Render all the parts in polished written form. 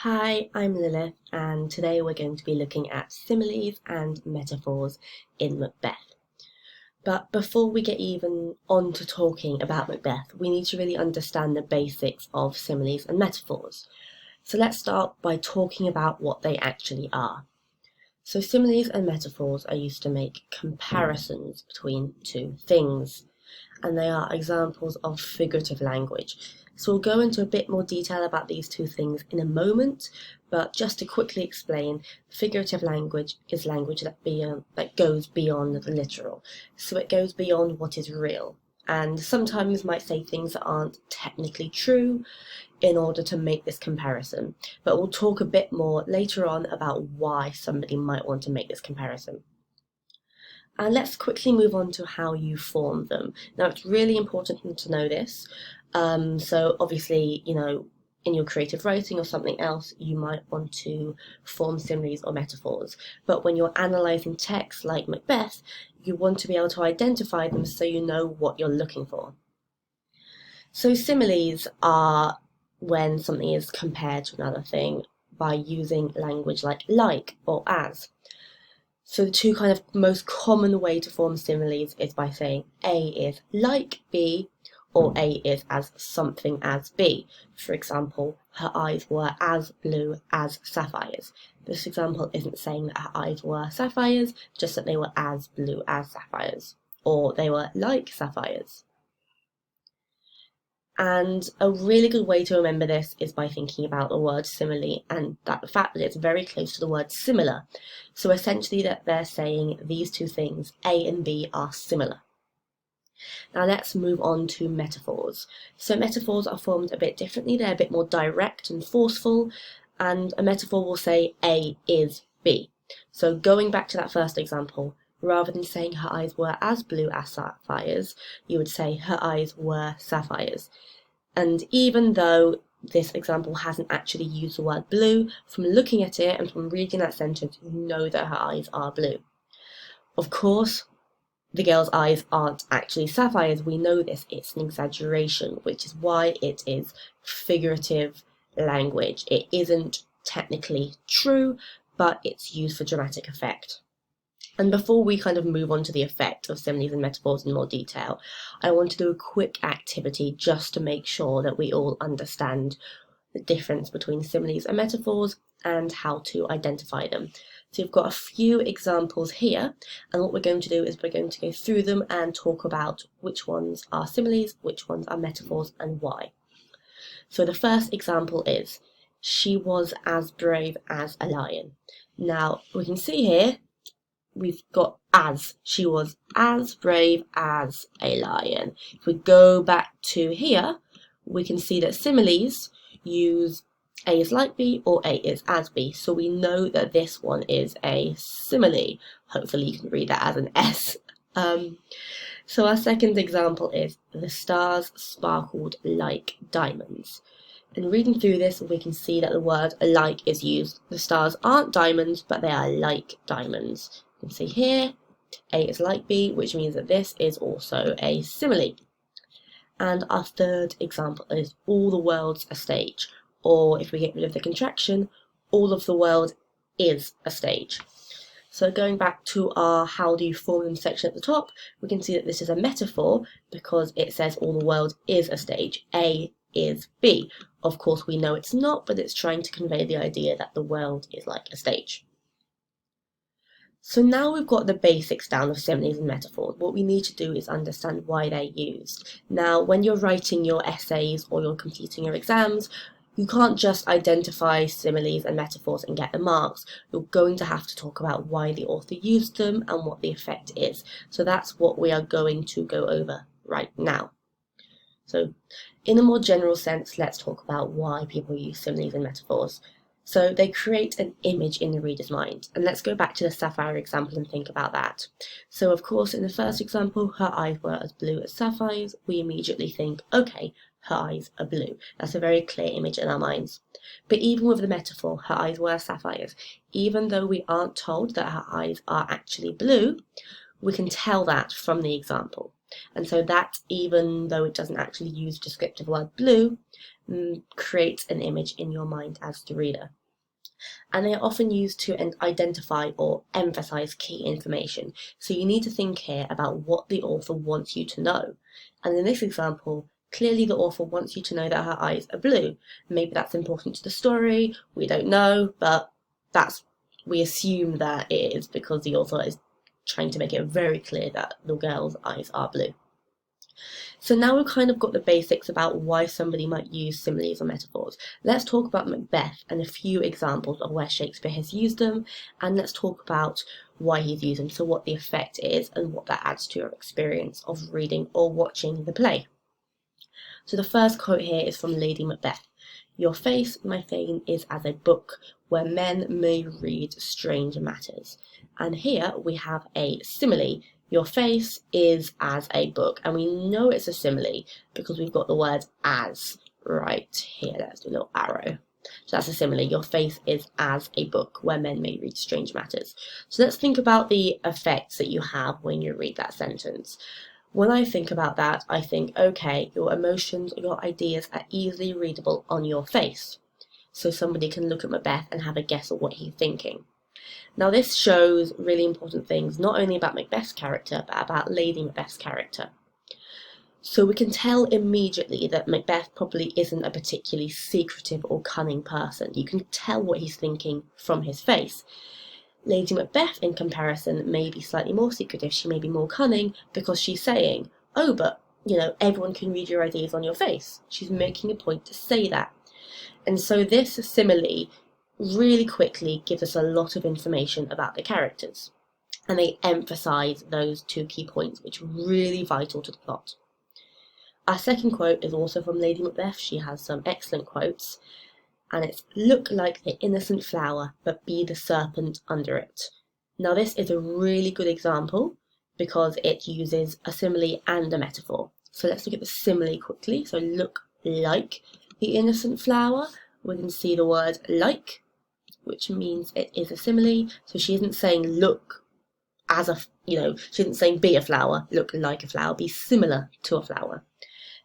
Hi, I'm Lillith, and today we're going to be looking at similes and metaphors in Macbeth. But before we get even on to talking about Macbeth, we need to really understand the basics of similes and metaphors. So let's start by talking about what they actually are. So similes and metaphors are used to make comparisons between two things, and they are examples of figurative language. So we'll go into a bit more detail about these two things in a moment, but just to quickly explain, figurative language is language that goes beyond the literal. So it goes beyond what is real, and sometimes might say things that aren't technically true in order to make this comparison. But we'll talk a bit more later on about why somebody might want to make this comparison. And let's quickly move on to how you form them. Now, it's really important to know this. So obviously, in your creative writing or something else, you might want to form similes or metaphors. But when you're analysing text like Macbeth, you want to be able to identify them so you know what you're looking for. So similes are when something is compared to another thing by using language like or as. So the two kind of most common way to form similes is by saying A is like B, or A is as something as B. For example, her eyes were as blue as sapphires. This example isn't saying that her eyes were sapphires, just that they were as blue as sapphires, or they were like sapphires. And a really good way to remember this is by thinking about the word simile and the fact that it's very close to the word similar. So essentially that they're saying these two things, A and B, are similar. Now let's move on to metaphors. So metaphors are formed a bit differently. They're a bit more direct and forceful, and a metaphor will say A is B. So going back to that first example, rather than saying her eyes were as blue as sapphires, you would say her eyes were sapphires. And even though this example hasn't actually used the word blue, from looking at it and from reading that sentence, you know that her eyes are blue. Of course, the girl's eyes aren't actually sapphires. We know this. It's an exaggeration, which is why it is figurative language. It isn't technically true, but it's used for dramatic effect. And before we kind of move on to the effect of similes and metaphors in more detail, I want to do a quick activity just to make sure that we all understand the difference between similes and metaphors and how to identify them. So you've got a few examples here, and what we're going to do is we're going to go through them and talk about which ones are similes, which ones are metaphors, and why. So the first example is, she was as brave as a lion. Now, we can see here, we've got as. She was as brave as a lion. If we go back to here, we can see that similes use A is like B or A is as B. So we know that this one is a simile. Hopefully you can read that as an S. So our second example is, the stars sparkled like diamonds. And reading through this, we can see that the word like is used. The stars aren't diamonds, but they are like diamonds. You can see here, A is like B, which means that this is also a simile. And our third example is, all the world's a stage. Or if we get rid of the contraction, all of the world is a stage. So going back to our how do you form them section at the top, we can see that this is a metaphor because it says all the world is a stage. A is B. Of course, we know it's not, but it's trying to convey the idea that the world is like a stage. So now we've got the basics down of similes and metaphors. What we need to do is understand why they're used. Now, when you're writing your essays or you're completing your exams, you can't just identify similes and metaphors and get the marks. You're going to have to talk about why the author used them and what the effect is. So that's what we are going to go over right now. So in a more general sense, let's talk about why people use similes and metaphors. So they create an image in the reader's mind. And let's go back to the sapphire example and think about that. So of course, in the first example, her eyes were as blue as sapphires. We immediately think, okay, her eyes are blue. That's a very clear image in our minds. But even with the metaphor, her eyes were sapphires, even though we aren't told that her eyes are actually blue, we can tell that from the example. And so that, even though it doesn't actually use the descriptive word blue, create an image in your mind as the reader. And they are often used to identify or emphasize key information. So you need to think here about what the author wants you to know. And in this example, clearly the author wants you to know that her eyes are blue. Maybe that's important to the story, we don't know, but we assume that it is because the author is trying to make it very clear that the girl's eyes are blue. So now we've kind of got the basics about why somebody might use similes or metaphors. Let's talk about Macbeth and a few examples of where Shakespeare has used them, and let's talk about why he's used them, so what the effect is and what that adds to your experience of reading or watching the play. So the first quote here is from Lady Macbeth. "Your face, my fane, is as a book, where men may read strange matters." And here we have a simile. Your face is as a book, and we know it's a simile because we've got the word as right here. Let's do a little arrow. So that's a simile. Your face is as a book where men may read strange matters. So let's think about the effects that you have when you read that sentence. When I think about that, I think, okay, your emotions, your ideas are easily readable on your face. So somebody can look at Macbeth and have a guess of what he's thinking. Now this shows really important things, not only about Macbeth's character, but about Lady Macbeth's character. So we can tell immediately that Macbeth probably isn't a particularly secretive or cunning person. You can tell what he's thinking from his face. Lady Macbeth, in comparison, may be slightly more secretive. She may be more cunning because she's saying, oh, but, everyone can read your ideas on your face. She's making a point to say that. And so this simile really quickly gives us a lot of information about the characters, and they emphasize those two key points, which are really vital to the plot. Our second quote is also from Lady Macbeth. She has some excellent quotes, and it's "Look like the innocent flower, but be the serpent under it." Now this is a really good example because it uses a simile and a metaphor. So let's look at the simile quickly. So look like the innocent flower. We can see the word like, which means it is a simile. So she isn't saying look as a, she isn't saying be a flower, look like a flower, be similar to a flower.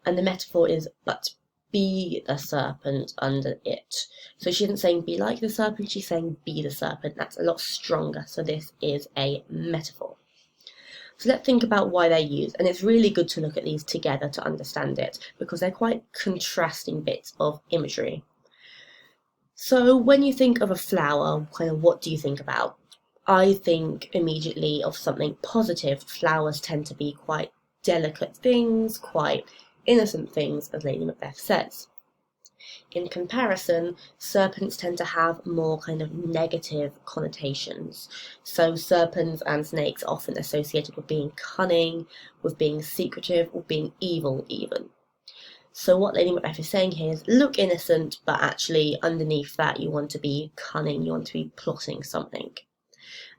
And the metaphor is but be the serpent under it. So she isn't saying be like the serpent, she's saying be the serpent. That's a lot stronger. So this is a metaphor. So let's think about why they're used. And it's really good to look at these together to understand it, because they're quite contrasting bits of imagery. So when you think of a flower, kind of what do you think about? I think immediately of something positive. Flowers tend to be quite delicate things, quite innocent things, as Lady Macbeth says. In comparison, serpents tend to have more kind of negative connotations. So serpents and snakes are often associated with being cunning, with being secretive, or being evil even. So what Lady Macbeth is saying here is look innocent, but actually underneath that you want to be cunning, you want to be plotting something.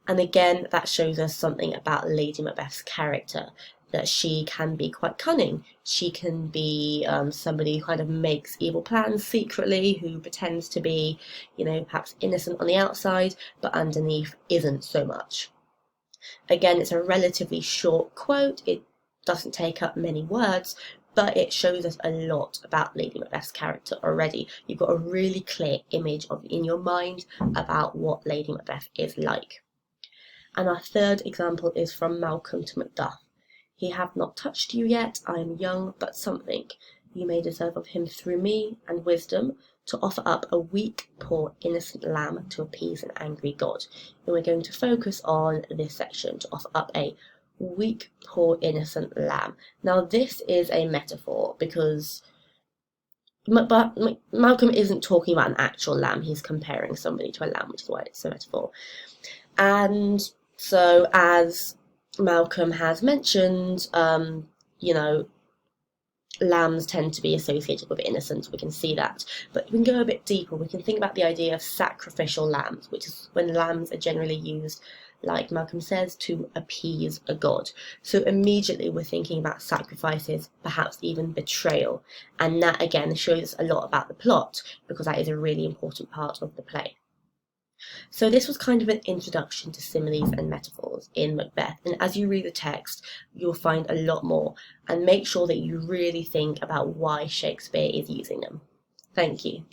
And again, that shows us something about Lady Macbeth's character, that she can be quite cunning. She can be somebody who kind of makes evil plans secretly, who pretends to be, perhaps innocent on the outside, but underneath isn't so much. Again, it's a relatively short quote. It doesn't take up many words, but it shows us a lot about Lady Macbeth's character already. You've got a really clear image in your mind about what Lady Macbeth is like. And our third example is from Malcolm to Macduff. "He have not touched you yet, I am young, but something. You may deserve of him through me, and wisdom, to offer up a weak, poor, innocent lamb to appease an angry God." And we're going to focus on this section, to offer up a weak, poor, innocent lamb. Now this is a metaphor because Malcolm isn't talking about an actual lamb, he's comparing somebody to a lamb, which is why it's a metaphor. And so as Malcolm has mentioned, lambs tend to be associated with innocence. We can see that. But we can go a bit deeper. We can think about the idea of sacrificial lambs, which is when lambs are generally used, like Malcolm says, to appease a god. So immediately we're thinking about sacrifices, perhaps even betrayal. And that again shows us a lot about the plot, because that is a really important part of the play. So this was kind of an introduction to similes and metaphors in Macbeth, and as you read the text you'll find a lot more, and make sure that you really think about why Shakespeare is using them. Thank you.